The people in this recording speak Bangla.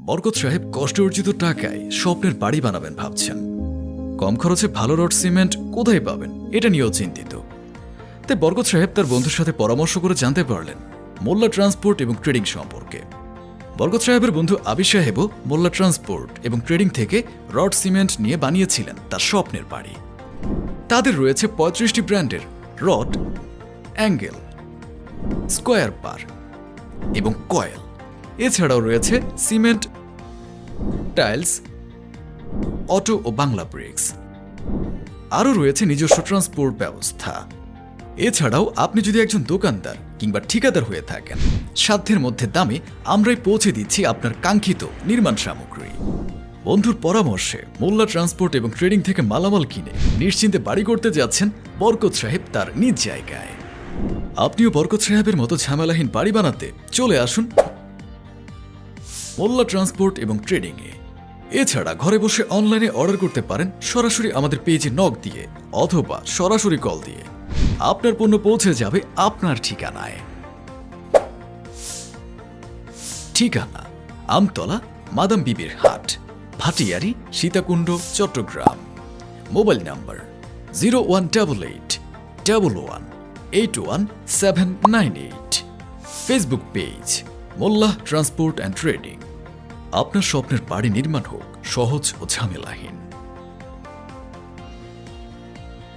বরকত সাহেব কষ্ট অর্জিত টাকায় স্বপ্নের বাড়ি বানাবেন ভাবছেন। কম খরচে ভালো রড সিমেন্ট কোথায় পাবেন এটা নিয়েও চিন্তিত। তাই বরকত সাহেব তার বন্ধুর সাথে পরামর্শ করে জানতে পারলেন মোল্লা ট্রান্সপোর্ট এবং ট্রেডিং সম্পর্কে। বরকত সাহেবের বন্ধু আবির সাহেবও মোল্লা ট্রান্সপোর্ট এবং ট্রেডিং থেকে রড সিমেন্ট নিয়ে বানিয়েছিলেন তার স্বপ্নের বাড়ি। তাদের রয়েছে 35টি ব্র্যান্ডের রড, অ্যাঙ্গেল, স্কোয়ার বার এবং কয়েল। এছাড়াও রয়েছে সিমেন্ট, টাইলস, অটো ও বাংলা ব্রিক্স। আরও রয়েছে নিজস্ব ট্রান্সপোর্ট ব্যবস্থা। এছাড়াও আপনি যদি একজন দোকানদার কিংবা ঠিকাদার হয়ে থাকেন, সাধ্যের মধ্যে দামে আমরাই পৌঁছে দিচ্ছি আপনার কাঙ্ক্ষিত নির্মাণ সামগ্রী। বন্ধুর পরামর্শে মোল্লা ট্রান্সপোর্ট এবং ট্রেডিং থেকে মালামাল কিনে নিশ্চিন্তে বাড়ি করতে যাচ্ছেন বরকত সাহেব তার নিজ জায়গায়। আপনিও বরকত সাহেবের মতো ঝামেলাহীন বাড়ি বানাতে চলে আসুন মোল্লা ট্রান্সপোর্ট এবং ট্রেডিংয়ে। এছাড়া ঘরে বসে অনলাইনে অর্ডার করতে পারেন সরাসরি আমাদের পেজে নক দিয়ে অথবা সরাসরি কল দিয়ে। আপনার পণ্য পৌঁছে যাবে আপনার ঠিকানায়। ঠিকানা Amtala, Madam Bibir Hat, Bhatiyari, Sitakunda, Chattogram. Mobile number 0181111819798। Facebook page Molla transport and trading. আপনার স্বপ্নের বাড়ি নির্মাণ হোক সহজ ও ঝামেলাহীন।